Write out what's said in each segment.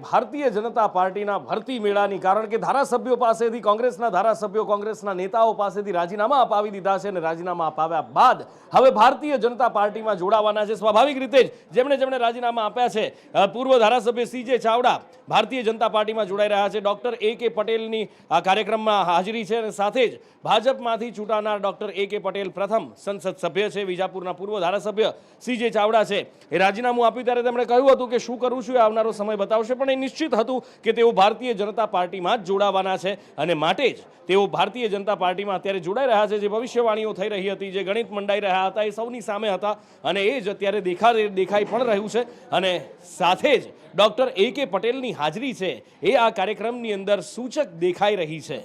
ભારતીય જનતા પાર્ટીના ભરતી મેળાની, કારણ કે ધારાસભ્યો પાસેથી, કોંગ્રેસના ધારાસભ્યો, કોંગ્રેસના નેતાઓ પાસેથી રાજીનામા અપાવી દીધા છે અને રાજીનામા અપાવ્યા બાદ હવે ભારતીય જનતા પાર્ટીમાં જોડાવાના છે. સ્વાભાવિક રીતે જ જેમણે રાજીનામા આપ્યા છે, પૂર્વ ધારાસભ્ય CJ ચાવડા ભારતીય જનતા પાર્ટીમાં જોડાઈ રહ્યા છે. ડોક્ટર AK પટેલની આ કાર્યક્રમમાં હાજરી છે અને સાથે જ ભાજપમાંથી ચૂંટાનાર ડોક્ટર AK પટેલ પ્રથમ સંસદ સભ્ય છે. વિજાપુરના પૂર્વ ધારાસભ્ય CJ ચાવડા છે, એ રાજીનામું આપ્યું ત્યારે તેમણે કહ્યું હતું કે શું કરું છું એ આવનારો સમય બતાવશે, પણ એ નિશ્ચિત હતું કે તેઓ ભારતીય જનતા પાર્ટીમાં જ જોડાવાના છે અને માટે જ તેઓ ભારતીય જનતા પાર્ટીમાં અત્યારે જોડાઈ રહ્યા છે. જે ભવિષ્યવાણીઓ થઈ રહી હતી, જે ગણિત મંડાઈ રહ્યા હતા, એ સૌની સામે હતા અને એ જ અત્યારે દેખાઈ પણ રહ્યું છે. અને સાથે જ ડોક્ટર AK પટેલની હાજરી છે એ આ કાર્યક્રમની અંદર સૂચક દેખાઈ રહી છે.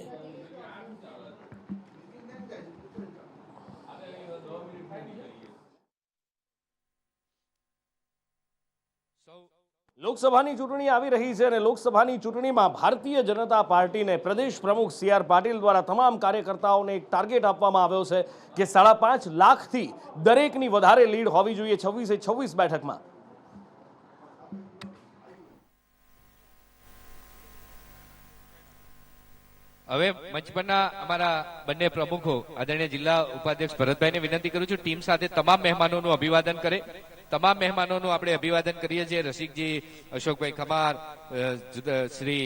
લોકસભાની ચૂંટણી આવી રહી છે અને લોકસભાની ચૂંટણીમાં ભારતીય જનતા પાર્ટીને પ્રદેશ પ્રમુખ CR પાટીલ દ્વારા તમામ કાર્યકર્તાઓને એક ટાર્ગેટ આપવામાં આવ્યો છે કે 5.5 લાખથી દરેકની વધારે લીડ હોવી જોઈએ 26 બેઠકમાં. હવે મંચ પરના અમારા બંને પ્રમુખો આદરણીય જિલ્લા ઉપાધ્યક્ષ ભરતભાઈને વિનંતી કરું છું ટીમ સાથે તમામ મહેમાનોનું અભિવાદન કરે. તમામ મહેમાનોનું આપણે અભિવાદન કરીએ છીએ. રસિકજી, અશોકભાઈ ખમાર, શ્રી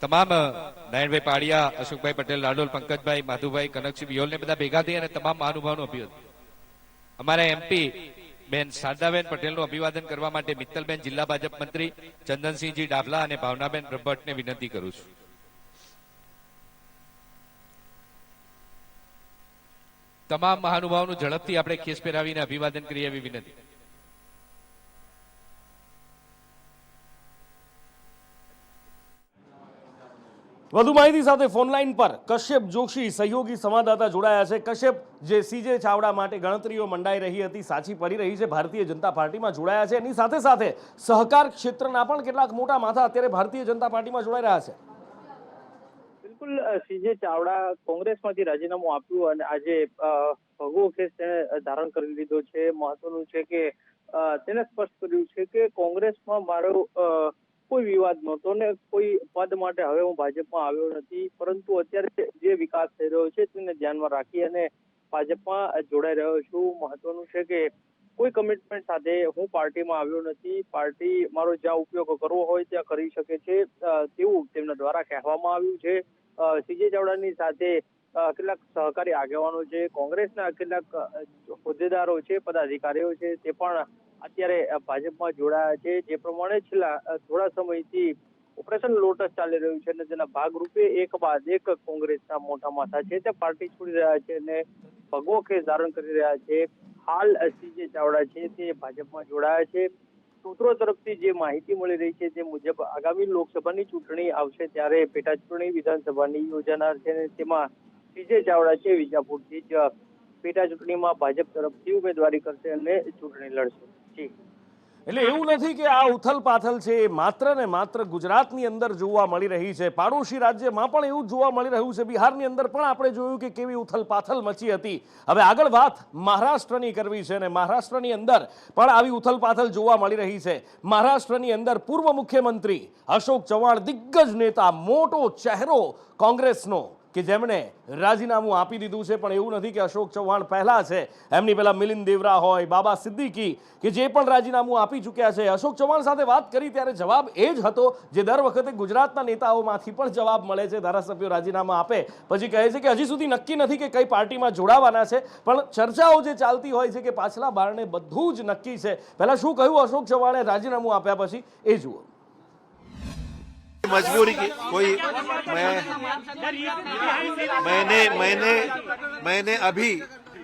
તમામ નારાયણભાઈ પાડિયા, અશોકભાઈ પટેલ, રાડોલ, પંકજભાઈ, માધુભાઈ, કનકસિંહ વિયોલને બધા ભેગા થઈ અને તમામ મહાનુભાવોનું અભિવાદન. અમારા MP બેન શારદાબેન પટેલનું અભિવાદન કરવા માટે મિત્તલબેન જિલ્લા ભાજપ મંત્રી, ચંદનસિંહજી ડાભલા અને ભાવનાબેન બ્રહ્મભટ્ટને વિનંતી કરું છું. તમામ મહાનુભાવોનું ઝડપથી આપણે ખેસ પહેરાવીને અભિવાદન કરીએ એવી વિનંતી. વધુ માહિતી સાથે ફોનલાઈન પર કશ્યપ જોશી સહયોગી સંવાદદાતા જોડાયા છે. કશ્યપ, જે CJ ચાવડા માટે ગણતરીઓ મંડાઈ રહી હતી સાચી પડી રહી છે, ભારતીય જનતા પાર્ટીમાં જોડાયા છે, એની સાથે સાથે સહકાર ક્ષેત્રના પણ કેટલાક મોટા માથા અત્યારે ભારતીય જનતા પાર્ટીમાં જોડાઈ રહ્યા છે. બિલકુલ, CJ ચાવડા કોંગ્રેસમાંથી રાજીનામું આપ્યું અને આજે ભગવો કેસ તેને ધારણ કરી લીધો છે. મહત્વનું છે કે તેને સ્પષ્ટ કર્યું છે કે કોંગ્રેસમાં મારો કોઈ વિવાદ નહોતો ને કોઈ પદ માટે હવે હું ભાજપમાં આવ્યો નથી, પરંતુ અત્યારે જે વિકાસ થઈ રહ્યો છે તેને ધ્યાનમાં રાખી અને ભાજપમાં જોડાઈ રહ્યો છું. મહત્વનું છે કે કોઈ કમિટમેન્ટ સાથે હું પાર્ટીમાં આવ્યો નથી. પાર્ટી મારો જ્યાં ઉપયોગ કરવો હોય ત્યાં કરી શકે છે તેવું તેમના દ્વારા કહેવામાં આવ્યું છે. CJ ચાવડાની સાથે કેટલાક સહકારી આગેવાનો છે, કોંગ્રેસના કેટલાક હોદ્દેદારો છે, પદાધિકારીઓ છે, તે પણ અત્યારે ભાજપમાં જોડાયા છે. જે પ્રમાણે છેલ્લા થોડા સમયથી ઓપરેશન લોટસ ચાલી રહ્યું છે અને તેના ભાગરૂપે એક બાદ એક કોંગ્રેસના મોટા માથા છે તે પાર્ટી છોડી રહ્યા છે અને ભગવો ખેસ ધારણ કરી રહ્યા છે. હાલ CJ ચાવડા છે તે ભાજપમાં જોડાયા છે. સૂત્રો તરફથી જે માહિતી મળી રહી છે તે મુજબ આગામી લોકસભાની ચૂંટણી આવશે ત્યારે પેટા ચૂંટણી વિધાનસભાની યોજાનાર છે અને તેમાં CJ ચાવડા છે વિજાપુરથી જ પેટા ચૂંટણીમાં ભાજપ તરફથી ઉમેદવારી કરશે અને ચૂંટણી લડશે. જી, એટલે એવું નથી કે આ ઉથલ પાથલ છે એ માત્ર ને માત્ર ગુજરાતની અંદર જોવા મળી રહી છે, પાડોશી રાજ્યમાં પણ એવું જોવા મળી રહ્યું છે. બિહારની અંદર પણ આપણે જોયું કે કેવી ઉથલ પાથલ મચી હતી. હવે આગળ વાત મહારાષ્ટ્રની કરવી છે અને મહારાષ્ટ્રની અંદર પણ આવી ઉથલ પાથલ જોવા મળી રહી છે. મહારાષ્ટ્રની અંદર પૂર્વ મુખ્યમંત્રી અશોક ચવ્હાણ, દિગ્ગજ નેતા, મોટો ચહેરો કોંગ્રેસનો, કે જેમણે રાજીનામું આપી દીધું છે. પણ એવું નથી કે અશોક ચવ્હાણ પહેલા છે, એમની પહેલા મિલિંદ દેવરા હોય, બાબા સિદ્દીકી, કે જે પણ રાજીનામું આપી ચૂક્યા છે. અશોક ચવ્હાણ સાથે વાત કરી ત્યારે જવાબ એ જ હતો જે દર વખતે ગુજરાતના નેતાઓમાંથી પણ જવાબ મળે છે. ધારાસભ્યો રાજીનામા આપે પછી કહે છે કે હજી સુધી નક્કી નથી કે કઈ પાર્ટીમાં જોડાવાના છે, પણ ચર્ચાઓ જે ચાલતી હોય છે કે પાછલા બારણે બધું જ નક્કી છે. પહેલા શું કહ્યું અશોક ચવ્હાણે રાજીનામું આપ્યા પછી, એ જુઓ. मजबूरी की कोई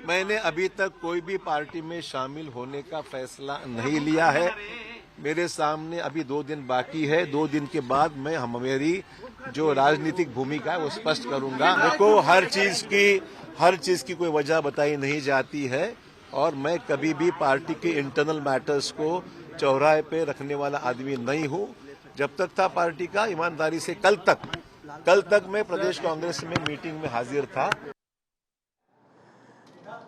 मैंने अभी तक कोई भी पार्टी में शामिल होने का फैसला नहीं लिया है. मेरे सामने अभी 2 दिन बाकी है. 2 दिन के बाद मैं मेरी जो राजनीतिक भूमिका है वो स्पष्ट करूंगा. देखो, हर चीज की कोई वजह बताई नहीं जाती है और मैं कभी भी पार्टी के इंटरनल मैटर्स को चौराहे पे रखने वाला आदमी नहीं हूं. जब तक था पार्टी का, ईमानदारी से कल तक मैं प्रदेश कांग्रेस में मीटिंग में हाजिर था.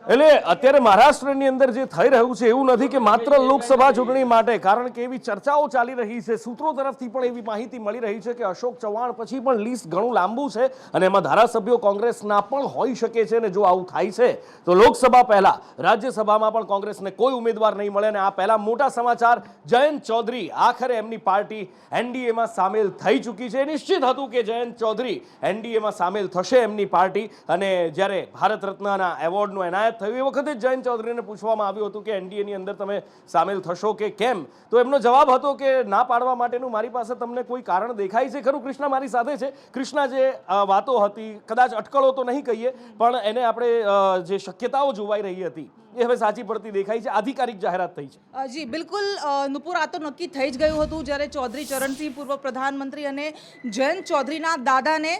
એટલે અત્યારે મહારાષ્ટ્રની અંદર જે થઈ રહ્યું છે એવું નથી કે માત્ર લોકસભા ચૂંટણી માટે, કારણ કે એવી ચર્ચાઓ ચાલી રહી છે, સૂત્રો તરફથી પણ એવી માહિતી મળી રહી છે કે અશોક ચવ્હાણ પછી પણ લિસ્ટ ઘણું લાંબુ છે અને એમાં ધારાસભ્યો કોંગ્રેસના પણ હોઈ શકે છે. અને જો આવું થાય છે તો લોકસભા પહેલા રાજ્યસભામાં પણ કોંગ્રેસને કોઈ ઉમેદવાર નહીં મળે. અને આ પહેલા મોટા સમાચાર, જયંત ચૌધરી આખરે એમની પાર્ટી એનડીએમાં સામેલ થઈ ચૂકી છે. નિશ્ચિત હતું કે જયંત ચૌધરી એનડીએમાં સામેલ થશે એમની પાર્ટી. અને જ્યારે ભારત રત્નના એવોર્ડનું એનાયત થયું એ વખતે જયંત ચૌધરીને પૂછવામાં આવ્યું હતું કે એનડીએની અંદર તમે સામેલ થશો કે કેમ, તો એમનો જવાબ હતો કે ના પાડવા માટેનું મારી પાસે તમને કોઈ કારણ દેખાય છે ખરું? કૃષ્ણા મારી સાથે છે. કૃષ્ણા, જે વાતો હતી, કદાચ અટકળો તો નહીં કહીએ પણ એને આપણે જે શક્યતાઓ જોવાઈ રહી હતી એ હવે સાચી પડતી દેખાય છે. આધિકારિક જાહેરાત થઈ છે. જી બિલકુલ નુપુર, આ તો નક્કી થઈ જ ગયું હતું જ્યારે ચૌધરી ચરણસિંહ, પૂર્વ પ્રધાનમંત્રી, અને જયંત ચૌધરીના દાદાને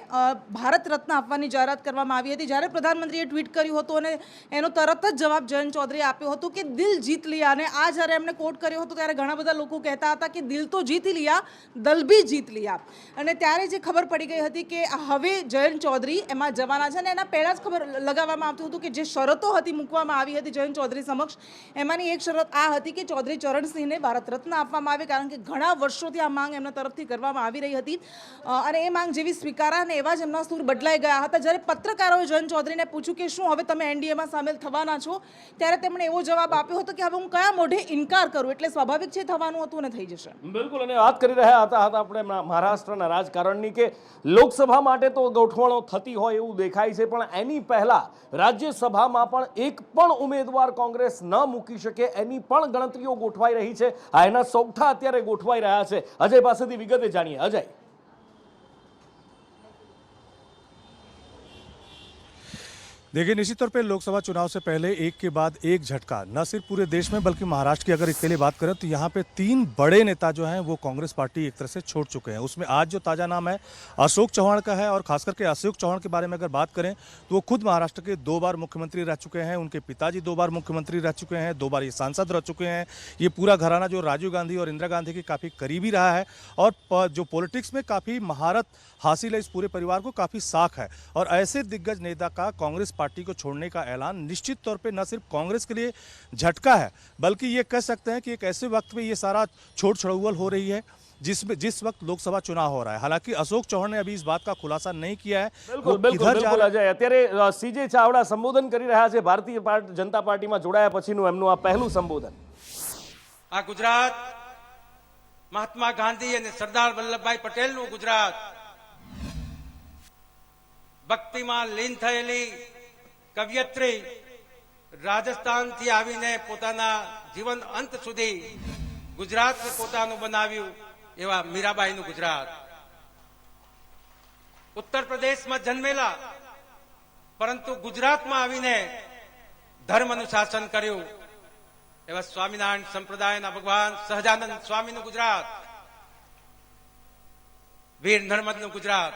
ભારત રત્ન આપવાની જાહેરાત કરવામાં આવી હતી. જ્યારે પ્રધાનમંત્રીએ ટ્વીટ કર્યું હતું અને એનો તરત જ જવાબ જયંત ચૌધરીએ આપ્યો હતો કે દિલ જીત લિયા. અને આ જ્યારે એમણે કોટ કર્યો હતો ત્યારે ઘણા બધા લોકો કહેતા હતા કે દિલ તો જીતી લિયા, દલ ભી જીત લિયા. અને ત્યારે જે ખબર પડી ગઈ હતી કે હવે જયંત ચૌધરી એમાં જવાના છે. અને એના પહેલાં જ ખબર લગાવવામાં આવતું હતું કે જે શરતો હતી મૂકવામાં આવી હતી જયંત ચૌધરી સમક્ષ, એમાંની એક શરત આ હતી કે ચૌધરી ચરણસિંહને ભારત રત્ન આપવામાં આવે, કારણ કે ઘણા વર્ષોથી આ માંગ એમના તરફથી કરવામાં આવી રહી હતી. અને એ માંગ જેવી સ્વીકારા અને એવા જ એમના સૂર બદલાઈ ગયા હતા. જ્યારે પત્રકારોએ જયંત ચૌધરીને પૂછ્યું કે શું હવે તમે એનડીએમાં સામેલ થવાના છો, ત્યારે તેમણે એવો જવાબ આપ્યો હતો કે હવે હું કયા મોઢે ઇનકાર કરું, એટલે સ્વાભાવિક છે થવાનું હતું અને થઈ જશે. બિલકુલ. અને વાત કરી રહ્યા હતા આપણે મહારાષ્ટ્રના રાજકારણની કે લોકસભા માટે તો ગોઠવણો થતી હોય એવું દેખાય છે, પણ એની પહેલા રાજ્યસભામાં પણ એક પણ ઉમેદવાર કોંગ્રેસ ન મૂકી શકે એની પણ ગણતરીઓ ગોઠવાઈ રહી છે. આ એના સૌઠા અત્યારે ગોઠવાઈ રહ્યા છે. અજય પાસેથી વિગતે જાણીએ. અજય, देखिए, निश्चित तौर पे लोकसभा चुनाव से पहले एक के बाद एक झटका न सिर्फ पूरे देश में बल्कि महाराष्ट्र की अगर इसके लिए बात करें तो यहाँ पे 3 बड़े नेता जो हैं वो कांग्रेस पार्टी एक तरह से छोड़ चुके हैं. उसमें आज जो ताज़ा नाम है अशोक चव्हाण का है. और खास करके अशोक चव्हाण के बारे में अगर बात करें तो वो खुद महाराष्ट्र के 2 बार मुख्यमंत्री रह चुके हैं. उनके पिताजी 2 बार मुख्यमंत्री रह चुके हैं, 2 बार ये सांसद रह चुके हैं. ये पूरा घराना जो राजीव गांधी और इंदिरा गांधी के काफ़ी करीबी रहा है और जो पॉलिटिक्स में काफ़ी महारत हासिल है इस पूरे परिवार को, काफ़ी साख है. और ऐसे दिग्गज नेता का कांग्रेस पार्टी को छोड़ने का ऐलान निश्चित तौर पे न सिर्फ कांग्रेस के लिए झटका है बल्कि ये कह सकते हैं कि एक ऐसे वक्त में ये सारा छोड़ छड़ौल हो रही है जिस वक्त लोकसभा चुनाव हो रहा है. हालांकि अशोक चौहान ने अभी इस बात का खुलासा नहीं किया है. બિલકુલ બિલકુલ બિલકુલ અજય. અત્યારે સીજે ચાવડા સંબોધન કરી રહ્યા છે. ભારતીય જનતા પાર્ટીમાં જોડાયા પછીનું એમનું આ પહેલું સંબોધન. આ ગુજરાત મહાત્મા ગાંધી અને સરદાર વલ્લભભાઈ પટેલનું ગુજરાત, ભક્તિમાં લીન થયેલી કવિયત્રી, રાજસ્થાનથી આવીને પોતાના જીવન અંત સુધી ગુજરાતને પોતાનું બનાવ્યું એવા મીરાબાઈનું ગુજરાત, ઉત્તર પ્રદેશમાં જન્મેલા પરંતુ ગુજરાતમાં આવીને ધર્મનું શાસન કર્યું એવા સ્વામિનારાયણ સંપ્રદાયના ભગવાન સહજાનંદ સ્વામીનું ગુજરાત, વીર નર્મદનું ગુજરાત,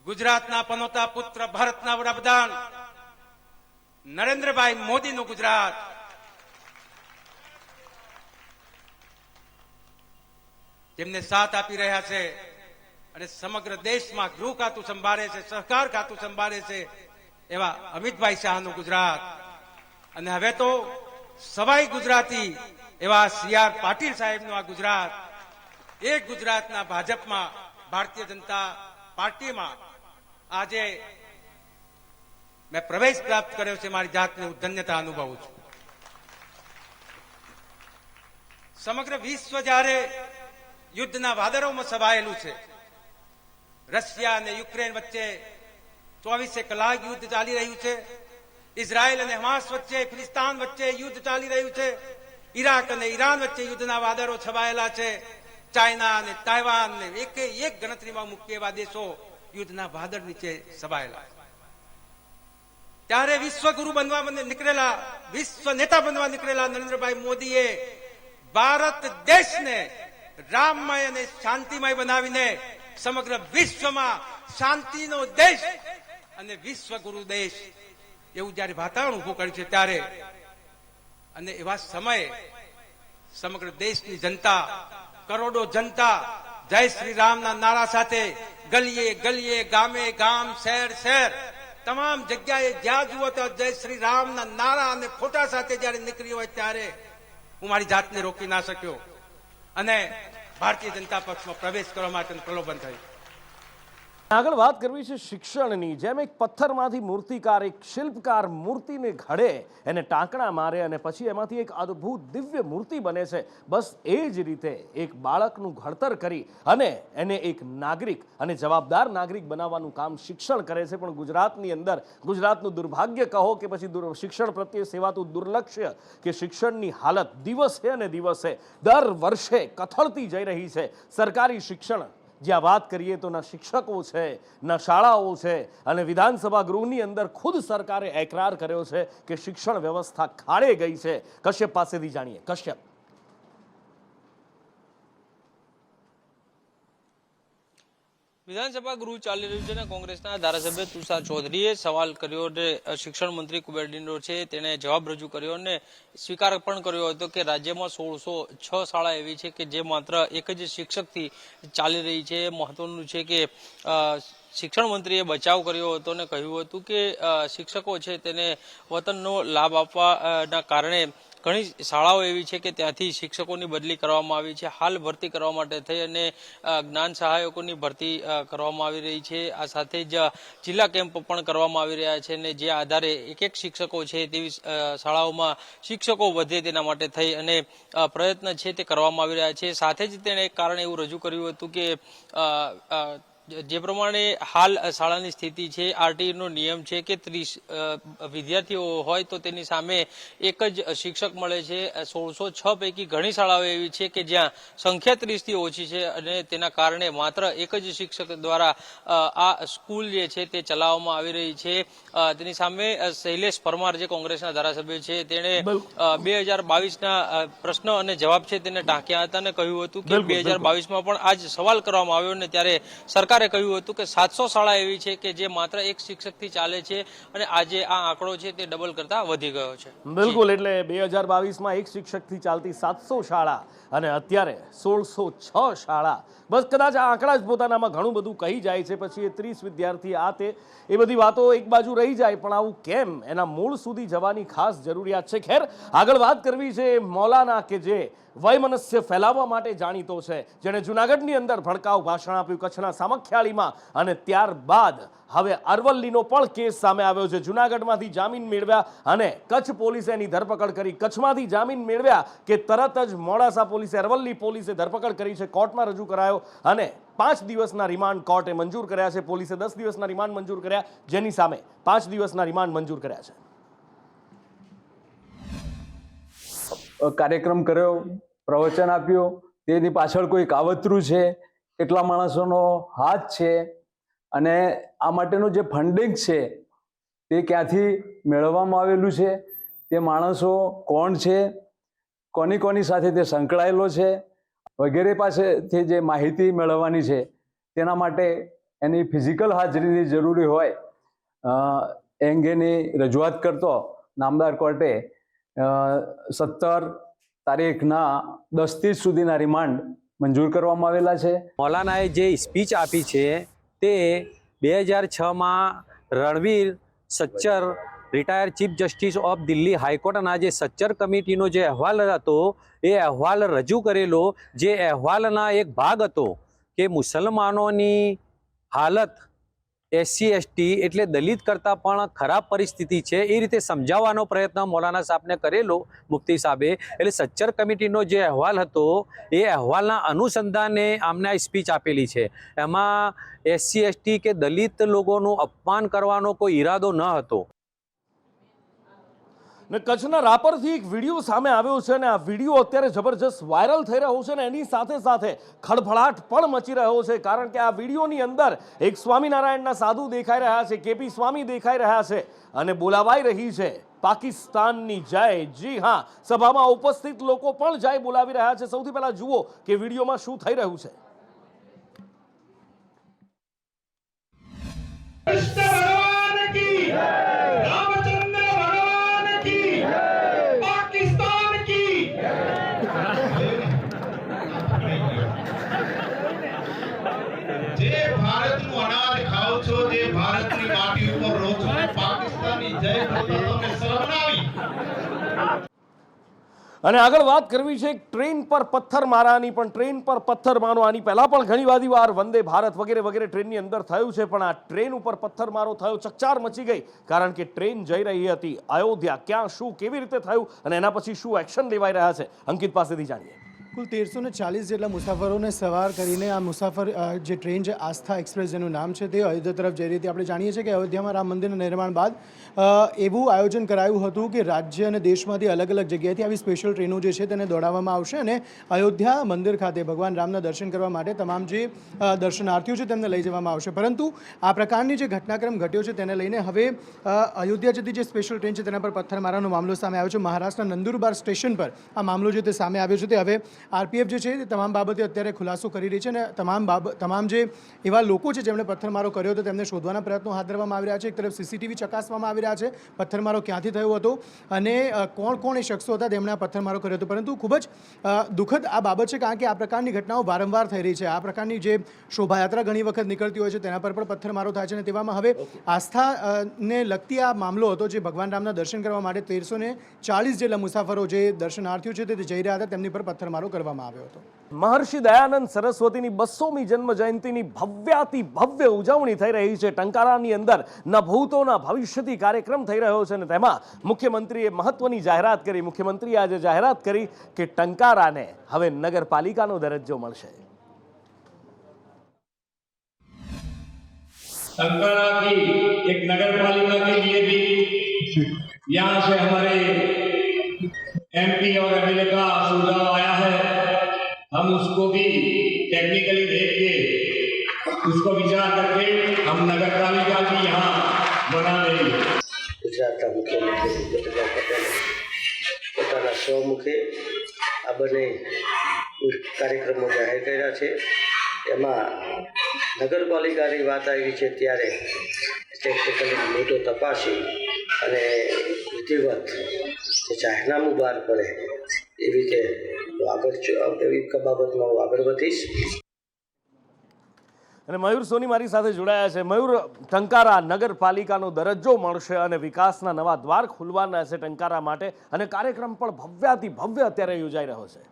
ગુજરાતના પનોતા પુત્ર ભારતના વડાપ્રધાન નરેન્દ્રભાઈ મોદીનું ગુજરાત, જેમને સાથ આપી રહ્યા છે અને સમગ્ર દેશમાં ગૃહ ખાતું સંભાળે છે, સહકાર ખાતું સંભાળે છે એવા અમિતભાઈ શાહનું ગુજરાત, અને હવે તો સવાઈ ગુજરાતી એવા CR પાટીલ સાહેબનું આ ગુજરાત. એ ગુજરાતના ભાજપમાં, ભારતીય જનતા પાર્ટીમાં આજે મેં પ્રવેશ પ્રાપ્ત કર્યો છે. મારી જાતને હું ધન્યતા અનુભવું છું. સમગ્ર વિશ્વ જ્યારે યુદ્ધના વાદળોમાં સવાયેલું છે, રશિયા અને યુક્રેન વચ્ચે 24 કલાક યુદ્ધ ચાલી રહ્યું છે, ઇઝરાયલ અને હમાસ વચ્ચે, ફિલિસ્તાન વચ્ચે યુદ્ધ ચાલી રહ્યું છે, ઇરાક અને ઈરાન વચ્ચે યુદ્ધના વાદળો છવાયેલા છે, ચાઇના અને તાઇવાન ને એક ગણતરીમાં મૂકીએ એવા દેશો યુદ્ધના વાદળ નીચે સવાયેલા. ત્યારે વિશ્વગુરુ બનવા નીકળેલા, વિશ્વ નેતા બનવા નીકળેલા નરેન્દ્રભાઈ મોદીએ ભારત દેશને રામમય અને શાંતિમય બનાવીને સમગ્ર વિશ્વમાં શાંતિનો દેશ અને વિશ્વગુરુ દેશ એવું જયારે વાતાવરણ ઉભું કર્યું છે ત્યારે, અને એવા સમયે સમગ્ર દેશની જનતા, કરોડો જનતા જય શ્રી રામના નારા સાથે ગલીએ ગલીએ, ગામે ગામ, શહેર શહેર તમામ જગ્યાએ જ્યાં જુઓ તો જય શ્રી રામના નારા અને ફોટા સાથે જ્યારે નીકળી હોય ત્યારે હું મારી જાતને રોકી ના શક્યો અને ભારતીય જનતા પક્ષમાં પ્રવેશ કરવા માટે પ્રલોભન થયું. આગળ વાત કરવી છે શિક્ષણની. જેમ એક પથ્થરમાંથી મૂર્તિકાર, એક શિલ્પકાર મૂર્તિને ઘડે, એને ટાંકણા મારે અને પછી એમાંથી એક અદ્ભુત દિવ્ય મૂર્તિ બને છે, બસ એ જ રીતે એક બાળકનું ઘડતર કરી અને એને એક નાગરિક અને જવાબદાર નાગરિક બનાવવાનું કામ શિક્ષણ કરે છે. પણ ગુજરાતની અંદર ગુજરાતનું દુર્ભાગ્ય કહો કે પછી શિક્ષણ પ્રત્યે સેવાતું દુર્લક્ષ્ય કે શિક્ષણની હાલત દિવસે અને દિવસે દર વર્ષે કથળતી જઈ રહી છે. સરકારી શિક્ષણ જ્યાં વાત કરીએ તો ના શિક્ષકો છે, ના શાળાઓ છે, અને વિધાનસભા ગૃહની અંદર ખુદ સરકારે એકરાર કર્યો છે કે શિક્ષણ વ્યવસ્થા ખાડે ગઈ છે. કશ્યપ પાસેથી જાણીએ. કશ્યપ, વિધાનસભા ગૃહ ચાલી રહ્યું છે અને કોંગ્રેસના ધારાસભ્ય તુષાર ચૌધરીએ સવાલ કર્યો અને શિક્ષણ મંત્રી કુબેર ડિંડોર છે તેણે જવાબ રજૂ કર્યો અને સ્વીકાર પણ કર્યો હતો કે રાજ્યમાં 1606 શાળા એવી છે કે જે માત્ર એક જ શિક્ષકથી ચાલી રહી છે. મહત્વનું છે કે શિક્ષણ મંત્રીએ બચાવ કર્યો હતો અને કહ્યું હતું કે શિક્ષકો છે તેને વતનનો લાભ આપવાના કારણે ઘણી શાળાઓ એવી છે કે ત્યાંથી શિક્ષકોની બદલી કરવામાં આવી છે. હાલ ભરતી કરવા માટે થઈ અને જ્ઞાન સહાયકોની ભરતી કરવામાં આવી રહી છે. આ સાથે જ જિલ્લા કેમ્પ પણ કરવામાં આવી રહ્યા છે અને જે આધારે એક શિક્ષકો છે તેવી શાળાઓમાં શિક્ષકો વધે તેના માટે થઈ અને પ્રયત્ન છે તે કરવામાં આવી રહ્યા છે. સાથે જ તેણે એક કારણ એવું રજૂ કર્યું હતું કે જે પ્રમાણે હાલ શાળાની સ્થિતિ છે, આરટીઈનો નિયમ છે કે 30 વિદ્યાર્થીઓ હોય તો તેની સામે એક જ શિક્ષક મળે છે. 1606 પૈકી ઘણી શાળાઓ એવી છે કે જ્યાં સંખ્યા 30 થી ઓછી છે અને તેના કારણે માત્ર એક જ શિક્ષક દ્વારા આ સ્કૂલ જે છે તે ચલાવવામાં આવી રહી છે. તેની સામે શૈલેષ પરમાર જે કોંગ્રેસના ધારાસભ્ય છે તેણે 2022ના પ્રશ્ન અને જવાબ છે તેને ટાંક્યા હતા અને કહ્યું હતું કે 2022માં પણ આજ સવાલ કરવામાં આવ્યો અને ત્યારે સરકારે કહ્યું હતું કે 700 શાળા એવી છે કે જે માત્ર એક શિક્ષકથી ચાલે છે અને આજે આ આંકડો છે તે ડબલ કરતા વધી ગયો છે. બિલકુલ, એટલે 2022માં એક શિક્ષકથી ચાલતી 700 શાળા અને અત્યારે 1606 શાળા. બસ કદાચ આ આંકડા જ પોતાનામાં ઘણું બધું કહી જાય છે. પછી એ 30 વિદ્યાર્થી આ તે એ બધી વાતો એક બાજુ રહી જાય, પણ આવું કેમ એના મૂળ સુધી જવાની ખાસ જરૂરિયાત છે. ખેર, આગળ વાત કરવી છે મૌલાના કે જે વયમનસ્ય ફેલાવવા માટે જાણીતો છે, જેણે જૂનાગઢની અંદર ભડકાઉ ભાષણ આપ્યું કચ્છના સામખિયાળીમાં, અને ત્યારબાદ હવે અરવલ્લીનો પણ કેસ સામે આવ્યો છે. જૂનાગઢમાંથી જામીન મેળવ્યા અને કચ્છ પોલીસે એની ધરપકડ કરી. કચ્છમાંથી જામીન મેળવ્યા કે તરત જ મોડાસા પોલીસે, અરવલ્લી પોલીસે ધરપકડ કરી છે, કોર્ટમાં રજૂ કરાયો અને 5 દિવસના રિમાન્ડ કોર્ટે મંજૂર કર્યા છે. પોલીસે 10 દિવસના રિમાન્ડ મંજૂર કર્યા, જેની સામે 5 દિવસના રિમાન્ડ મંજૂર કર્યા છે. કાર્યક્રમ કર્યો, પ્રવચન આપ્યો, તેની પાછળ કોઈ કાવતરું છે, કેટલા માણસોનો હાથ છે અને આ માટેનું જે ફંડિંગ છે તે ક્યાંથી મેળવવામાં આવેલું છે, તે માણસો કોણ છે, કોની સાથે તે સંકળાયેલો છે વગેરે પાસેથી જે માહિતી મેળવવાની છે તેના માટે એની ફિઝિકલ હાજરીની જરૂરી હોય એ અંગેની રજૂઆત કરતો નામદાર કોર્ટે 17 તારીખના 10 સુધીના રિમાન્ડ મંજૂર કરવામાં આવેલા છે. મૌલાનાએ જે સ્પીચ આપી છે તે 2006માં Ranvir Sachar retire chief justice of Delhi હાઈકોર્ટના જે સચ્ચર કમિટીનો જે અહેવાલ હતો એ અહેવાલ રજૂ કરેલો, જે અહેવાલના એક ભાગ હતો કે મુસલમાનોની હાલત SC ST એટલે દલિત કરતાં પણ ખરાબ પરિસ્થિતિ છે એ રીતે સમજાવવાનો પ્રયત્ન મૌલાના સાહેબને કરેલો, મુફ્તી સાહેબે. એટલે સચ્ચર કમિટીનો જે અહેવાલ હતો એ અહેવાલના અનુસંધાને આમને આ સ્પીચ આપેલી છે. એમાં SC ST કે દલિત લોકોનું અપમાન કરવાનો કોઈ ઈરાદો ન હતો. ને કચ્છના રાપરથી એક વિડીયો સામે આવ્યો છે અને આ વિડીયો અત્યારે જબરજસ્ત વાયરલ થઈ રહ્યો છે ને એની સાથે સાથે ખળભળાટ પણ મચી રહ્યો છે. કારણ કે આ વિડીયોની અંદર એક સ્વામિનારાયણના સાધુ દેખાઈ રહ્યા છે, KP સ્વામી દેખાઈ રહ્યા છે અને બોલાવાઈ રહી છે પાકિસ્તાનની જય. જી હા, સભામાં ઉપસ્થિત લોકો પણ જય બોલાવી રહ્યા છે. સૌથી પહેલા જુઓ કે વિડીયોમાં શું થઈ રહ્યું છે. જે ભારતનું અનાજ ખાઓ છો, જે ભારતની માટી ઉપર રહો છો, અને આગળ વાત કરવી છે ટ્રેન પર પથ્થરમારાની, પણ ટ્રેન પર પથ્થરમારો આની પહેલા પણ ઘણી બધી વાર વંદે ભારત વગેરે વગેરે ટ્રેનની અંદર થયું છે, પણ આ ટ્રેન ઉપર પથ્થરમારો થયો, ચકચાર મચી ગઈ, કારણ કે ટ્રેન જઈ રહી હતી અયોધ્યા. ક્યાં શું કેવી રીતે થયું અને એના પછી શું એક્શન લેવાઈ રહ્યા છે, અંકિત પાસેથી જાણીએ. કુલ 1340 જેટલા મુસાફરોને સવાર કરીને આ મુસાફર જે ટ્રેન છે આસ્થા એક્સપ્રેસ જેનું નામ છે તે અયોધ્યા તરફ જઈ રહી હતી. આપણે જાણીએ છીએ કે અયોધ્યામાં રામ મંદિરના નિર્માણ બાદ એવું આયોજન કરાયું હતું કે રાજ્ય અને દેશમાંથી અલગ અલગ જગ્યાએથી આવી સ્પેશિયલ ટ્રેનો જે છે તેને દોડાવવામાં આવશે અને અયોધ્યા મંદિર ખાતે ભગવાન રામના દર્શન કરવા માટે તમામ જે દર્શનાર્થીઓ છે તેમને લઈ જવામાં આવશે. પરંતુ આ પ્રકારની જે ઘટનાક્રમ ઘટ્યો છે તેને લઈને હવે અયોધ્યા જતી જે સ્પેશિયલ ટ્રેન છે તેના પર પથ્થરમારાનો મામલો સામે આવ્યો છે. મહારાષ્ટ્રના નંદુરબાર સ્ટેશન પર આ મામલો જે તે સામે આવ્યો છે તે હવે આરપીએફ જે છે તે તમામ બાબતે અત્યારે ખુલાસો કરી રહી છે અને તમામ જે એવા લોકો છે જેમણે પથ્થરમારો કર્યો હતો તેમને શોધવાના પ્રયત્નો હાથ ધરવામાં આવી રહ્યા છે. એક તરફ સીસીટીવી ચકાસવામાં આવી રહ્યા છે પથ્થરમારો ક્યાંથી થયો હતો અને કોણ એ શખ્સો હતા તેમણે આ પથ્થરમારો કર્યો હતો. પરંતુ ખૂબ જ દુઃખદ આ બાબત છે કારણ કે આ પ્રકારની ઘટનાઓ વારંવાર થઈ રહી છે. આ પ્રકારની જે શોભાયાત્રા ઘણી વખત નીકળતી હોય છે તેના પર પણ પથ્થરમારો થાય છે અને તેવામાં હવે આસ્થાને લગતી આ મામલો હતો જે ભગવાન રામના દર્શન કરવા માટે 1340 જેટલા મુસાફરો જે દર્શનાર્થીઓ છે તે જઈ રહ્યા હતા તેમની પર પથ્થરમારો કરવામાં આવ્યો હતો. મહર્ષિ દયાનંદ સરસ્વતીની 200મી જન્મ જયંતિની ભવ્યાતિ ભવ્ય ઉજવણી થઈ રહી છે. ટંકારાની અંદર ન ભૂતોના ભવિષ્યથી કાર્યક્રમ થઈ રહ્યો છે અને તેમાં મુખ્યમંત્રીએ મહત્વની જાહેરાત કરી. મુખ્યમંત્રીએ આજે જાહેરાત કરી કે ટંકારાને હવે નગરપાલિકાનો દરજ્જો મળશે. टंकारा की एक नगर पालिका के लिए भी यहाँ से हमारे एमपी और एमएलए का सुझाव आया है. हम उसको भी टेक्निकली देख के उसको विचार करके हम नगर पालिका भी यहाँ बना देंगे. ગુજરાતના મુખ્યમંત્રી પોતાના સ્વમુખે આ બંને કાર્યક્રમો જાહેર કર્યા છે. એમાં નગરપાલિકાની વાત આવી છે ત્યારે ટેકનિકલી મુદ્દો તપાસી અને વિધિવત જે જાહેરનામું બહાર પડે એવી રીતે એવી બાબતમાં હું આગળ વધીશ. અને મયુર સોની મારી સાથે જોડાયા છે. મયુર, ટંકારા નગરપાલિકાનો દરજ્જો મળશે અને વિકાસના નવા દ્વાર ખુલવાના છે ટંકારા માટે અને કાર્યક્રમ પણ ભવ્યાતિ ભવ્ય અત્યારે યોજાઈ રહ્યો છે.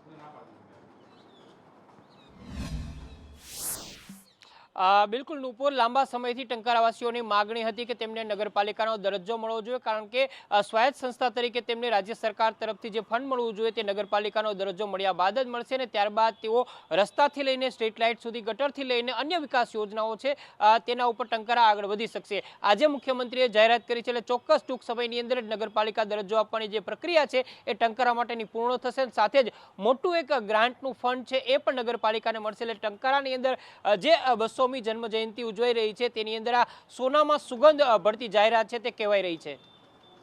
બિલકુલ નુપુર, લાંબા સમયથી ટંકારાવાસીઓની માગણી હતી કે તેમને નગરપાલિકાનો દરજ્જો મળવો જોઈએ, કારણ કે સ્વાયત્ત સંસ્થા તરીકે તેમને રાજ્ય સરકાર તરફથી જે ફંડ મળવું જોઈએ તે નગરપાલિકાનો દરજ્જો મળ્યા બાદ જ મળશે અને ત્યારબાદ તેઓ રસ્તાથી લઈને સ્ટ્રીટ લાઇટ સુધી, ગટરથી લઈને અન્ય વિકાસ યોજનાઓ છે તેના ઉપર ટંકારા આગળ વધી શકશે. આજે મુખ્યમંત્રીએ જાહેરાત કરી છે એટલે ચોક્કસ ટૂંક સમયની અંદર જ નગરપાલિકા દરજ્જો આપવાની જે પ્રક્રિયા છે એ ટંકારા માટેની પૂર્ણ થશે. સાથે જ મોટું એક ગ્રાન્ટનું ફંડ છે એ પણ નગરપાલિકાને મળશે. એટલે ટંકારાની અંદર જે 200મી જન્મ જયંતિ ઉજવાઈ રહી છે તેની અંદર આ સોનામાં સુગંધ ભળતી જાહેરાત છે તે કહેવાઈ રહી છે.